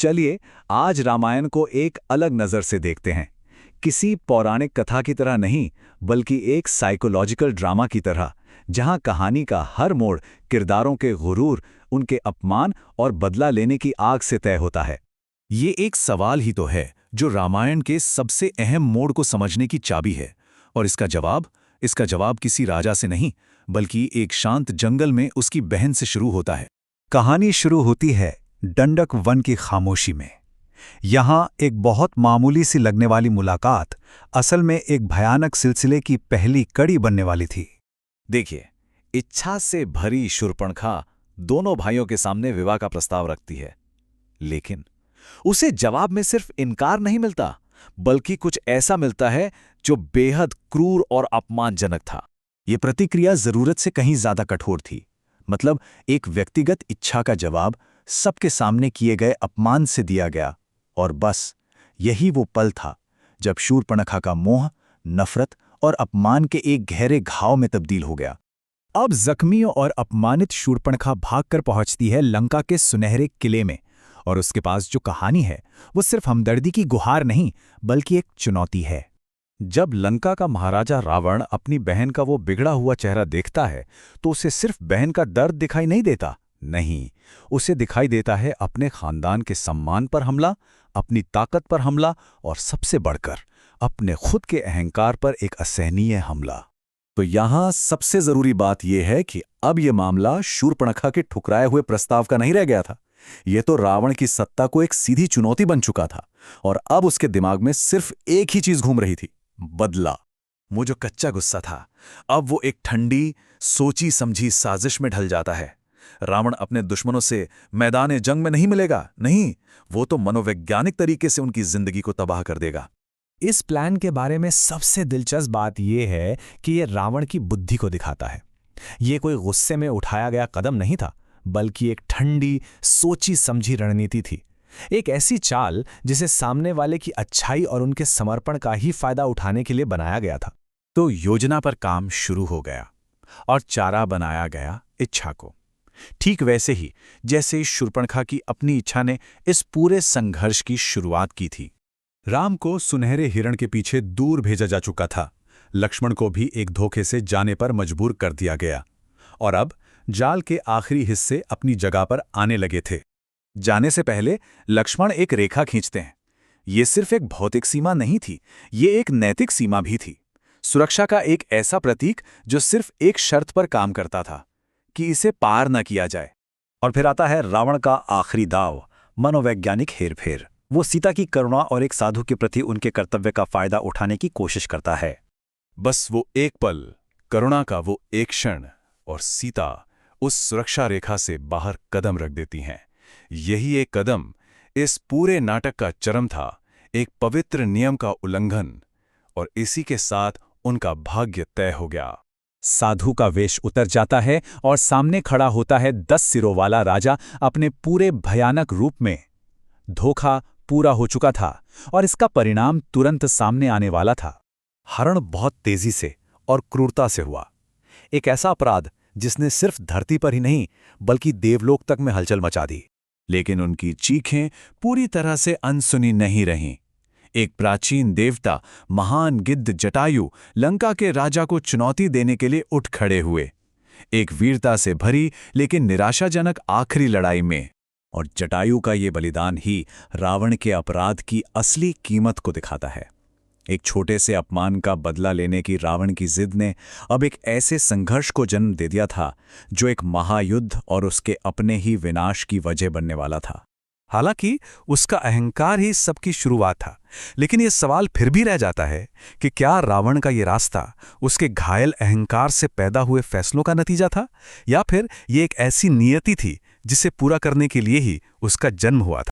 चलिए आज रामायण को एक अलग नज़र से देखते हैं। किसी पौराणिक कथा की तरह नहीं, बल्कि एक साइकोलॉजिकल ड्रामा की तरह, जहां कहानी का हर मोड़ किरदारों के गुरूर, उनके अपमान और बदला लेने की आग से तय होता है। ये एक सवाल ही तो है जो रामायण के सबसे अहम मोड़ को समझने की चाबी है। और इसका जवाब किसी राजा से नहीं, बल्कि एक शांत जंगल में उसकी बहन से शुरू होता है। कहानी शुरू होती है डंडक वन की खामोशी में। यहाँ एक बहुत मामूली सी लगने वाली मुलाकात असल में एक भयानक सिलसिले की पहली कड़ी बनने वाली थी। देखिए, इच्छा से भरी शूर्पणखा दोनों भाइयों के सामने विवाह का प्रस्ताव रखती है, लेकिन उसे जवाब में सिर्फ इनकार नहीं मिलता, बल्कि कुछ ऐसा मिलता है जो बेहद क्रूर और अपमानजनक था। ये प्रतिक्रिया जरूरत से कहीं ज्यादा कठोर थी। मतलब एक व्यक्तिगत इच्छा का जवाब सबके सामने किए गए अपमान से दिया गया। और बस यही वो पल था जब शूर्पणखा का मोह, नफरत और अपमान के एक गहरे घाव में तब्दील हो गया। अब जख्मी और अपमानित शूर्पणखा भागकर पहुंचती है लंका के सुनहरे किले में, और उसके पास जो कहानी है वो सिर्फ हमदर्दी की गुहार नहीं, बल्कि एक चुनौती है। जब लंका का महाराजा रावण अपनी बहन का वो बिगड़ा हुआ चेहरा देखता है, तो उसे सिर्फ बहन का दर्द दिखाई नहीं देता। नहीं, उसे दिखाई देता है अपने खानदान के सम्मान पर हमला, अपनी ताकत पर हमला, और सबसे बढ़कर अपने खुद के अहंकार पर एक असहनीय हमला। तो यहाँ सबसे जरूरी बात यह है कि अब यह मामला शूर्पणखा के ठुकराए हुए प्रस्ताव का नहीं रह गया था। यह तो रावण की सत्ता को एक सीधी चुनौती बन चुका था, और अब उसके दिमाग में सिर्फ एक ही चीज घूम रही थी, बदला। वो जो कच्चा गुस्सा था, अब वो एक ठंडी, सोची समझी साजिश में ढल जाता है। रावण अपने दुश्मनों से मैदान जंग में नहीं मिलेगा, नहीं, वो तो मनोवैज्ञानिक तरीके से उनकी जिंदगी को तबाह कर देगा। इस प्लान के बारे में सबसे दिलचस्प बात यह है कि यह रावण की बुद्धि को दिखाता है। ये कोई गुस्से में उठाया गया कदम नहीं था, बल्कि एक ठंडी, सोची समझी रणनीति थी। एक ऐसी चाल जिसे सामने वाले की अच्छाई और उनके समर्पण का ही फायदा उठाने के लिए बनाया गया था। तो योजना पर काम शुरू हो गया और चारा बनाया गया इच्छा को। ठीक वैसे ही जैसे शूर्पणखा की अपनी इच्छा ने इस पूरे संघर्ष की शुरुआत की थी। राम को सुनहरे हिरण के पीछे दूर भेजा जा चुका था। लक्ष्मण को भी एक धोखे से जाने पर मजबूर कर दिया गया, और अब जाल के आखिरी हिस्से अपनी जगह पर आने लगे थे। जाने से पहले लक्ष्मण एक रेखा खींचते हैं। ये सिर्फ एक भौतिक सीमा नहीं थी, ये एक नैतिक सीमा भी थी। सुरक्षा का एक ऐसा प्रतीक जो सिर्फ एक शर्त पर काम करता था कि इसे पार न किया जाए। और फिर आता है रावण का आखिरी दाव, मनोवैज्ञानिक हेरफेर। वो सीता की करुणा और एक साधु के प्रति उनके कर्तव्य का फायदा उठाने की कोशिश करता है। बस वो एक पल, करुणा का वो एक क्षण, और सीता उस सुरक्षा रेखा से बाहर कदम रख देती हैं। यही एक कदम इस पूरे नाटक का चरम था, एक पवित्र नियम का उल्लंघन, और इसी के साथ उनका भाग्य तय हो गया। साधु का वेश उतर जाता है और सामने खड़ा होता है 10 सिरों वाला राजा अपने पूरे भयानक रूप में। धोखा पूरा हो चुका था और इसका परिणाम तुरंत सामने आने वाला था। हरण बहुत तेजी से और क्रूरता से हुआ। एक ऐसा अपराध जिसने सिर्फ धरती पर ही नहीं, बल्कि देवलोक तक में हलचल मचा दी। लेकिन उनकी चीखें पूरी तरह से अनसुनी नहीं रहीं। एक प्राचीन देवता, महान गिद्ध जटायु, लंका के राजा को चुनौती देने के लिए उठ खड़े हुए, एक वीरता से भरी लेकिन निराशाजनक आखिरी लड़ाई में। और जटायु का ये बलिदान ही रावण के अपराध की असली कीमत को दिखाता है। एक छोटे से अपमान का बदला लेने की रावण की जिद ने अब एक ऐसे संघर्ष को जन्म दे दिया था जो एक महायुद्ध और उसके अपने ही विनाश की वजह बनने वाला था। हालांकि उसका अहंकार ही सबकी शुरुआत था, लेकिन यह सवाल फिर भी रह जाता है कि क्या रावण का ये रास्ता उसके घायल अहंकार से पैदा हुए फैसलों का नतीजा था, या फिर ये एक ऐसी नियति थी जिसे पूरा करने के लिए ही उसका जन्म हुआ था।